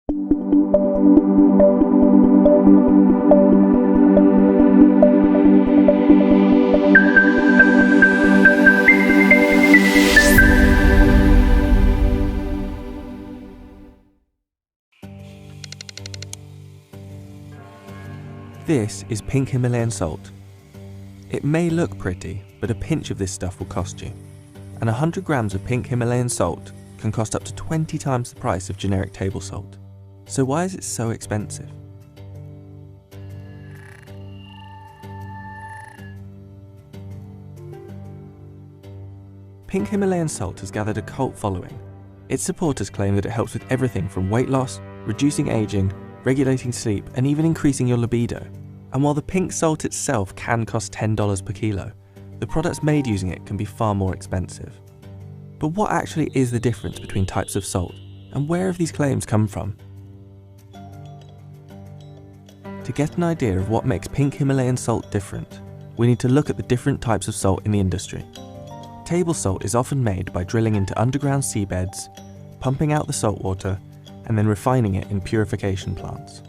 This is pink Himalayan salt. It may look pretty, but a pinch of this stuff will cost you. And 100 grams of pink Himalayan salt can cost up to 20 times the price of generic table salt. So why is it so expensive? Pink Himalayan salt has gathered a cult following. Its supporters claim that it helps with everything from weight loss, reducing aging, regulating sleep, and even increasing your libido. And while the pink salt itself can cost $10 per kilo, the products made using it can be far more expensive. But what actually is the difference between types of salt, and where have these claims come from? To get an idea of what makes pink Himalayan salt different, we need to look at the different types of salt in the industry. Table salt is often made by drilling into underground seabeds, pumping out the salt water, and then refining it in purification plants.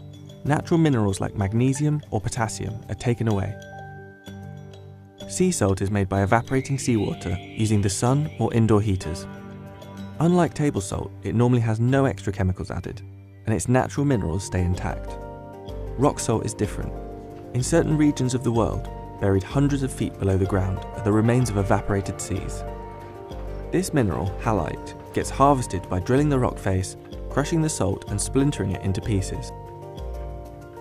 Natural minerals like magnesium or potassium are taken away. Sea salt is made by evaporating seawater using the sun or indoor heaters. Unlike table salt, it normally has no extra chemicals added, and its natural minerals stay intact. Rock salt is different. In certain regions of the world, buried hundreds of feet below the ground, are the remains of evaporated seas. This mineral, halite, gets harvested by drilling the rock face, crushing the salt and splintering it into pieces.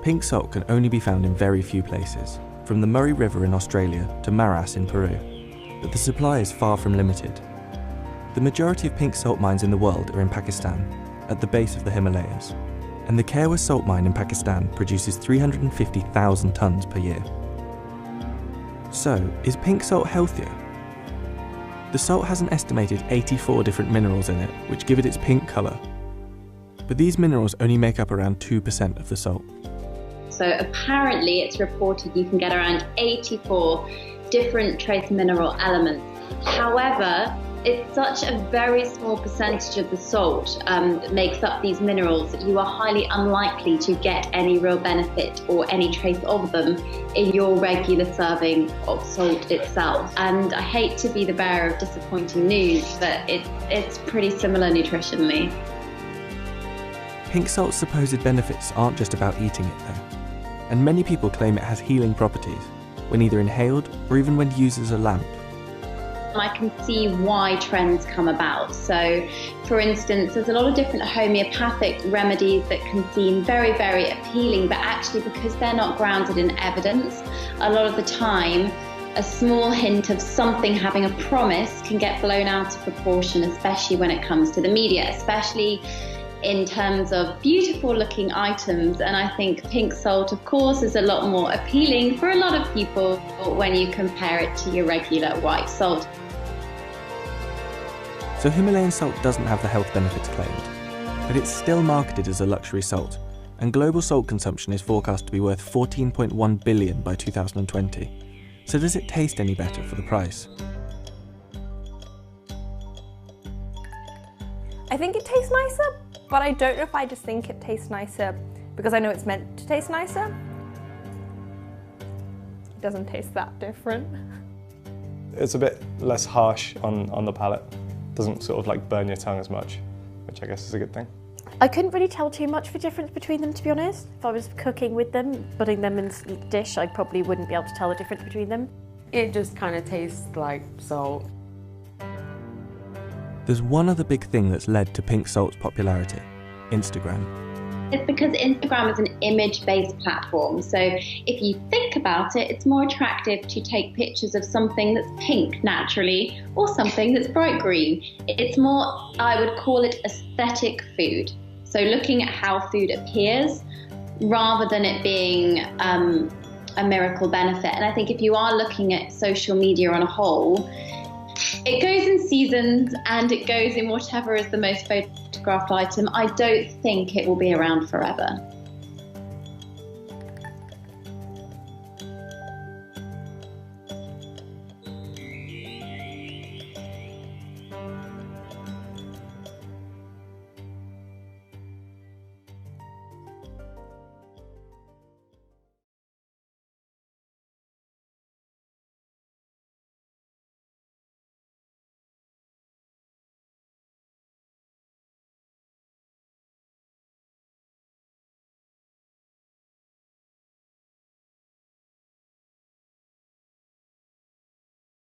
Pink salt can only be found in very few places, from the Murray River in Australia to Maras in Peru, but the supply is far from limited. The majority of pink salt mines in the world are in Pakistan, at the base of the Himalayas, and the Kerwa salt mine in Pakistan produces 350,000 tonnes per year. So, is pink salt healthier? The salt has an estimated 84 different minerals in it, which give it its pink colour. But these minerals only make up around 2% of the salt. So apparently it's reported you can get around 84 different trace mineral elements. However, it's such a very small percentage of the salt that makes up these minerals that you are highly unlikely to get any real benefit or any trace of them in your regular serving of salt itself. And I hate to be the bearer of disappointing news, but it's pretty similar nutritionally. Pink salt's supposed benefits aren't just about eating it though, and many people claim it has healing properties, when either inhaled or even when used as a lamp. I can see why trends come about. So, for instance, there's a lot of different homeopathic remedies that can seem very, very appealing, but actually because they're not grounded in evidence, a lot of the time, a small hint of something having a promise can get blown out of proportion, especially when it comes to the media, especially in terms of beautiful looking items. And I think pink salt, of course, is a lot more appealing for a lot of people when you compare it to your regular white salt. So Himalayan salt doesn't have the health benefits claimed, but it's still marketed as a luxury salt, and global salt consumption is forecast to be worth $14.1 billion by 2020. So does it taste any better for the price? I think it tastes nicer, but I don't know if I just think it tastes nicer because I know it's meant to taste nicer. It doesn't taste that different. It's a bit less harsh on the palate. Doesn't sort of like burn your tongue as much, which I guess is a good thing. I couldn't really tell too much of a difference between them, to be honest. If I was cooking with them, putting them in a dish, I probably wouldn't be able to tell the difference between them. It just kind of tastes like salt. There's one other big thing that's led to pink salt's popularity: Instagram. It's because Instagram is an image-based platform. So if you think about it, it's more attractive to take pictures of something that's pink naturally or something that's bright green. It's more, I would call it aesthetic food. So looking at how food appears rather than it being a miracle benefit. And I think if you are looking at social media on a whole, it goes in seasons and it goes in whatever is the most photographed item. I don't think it will be around forever.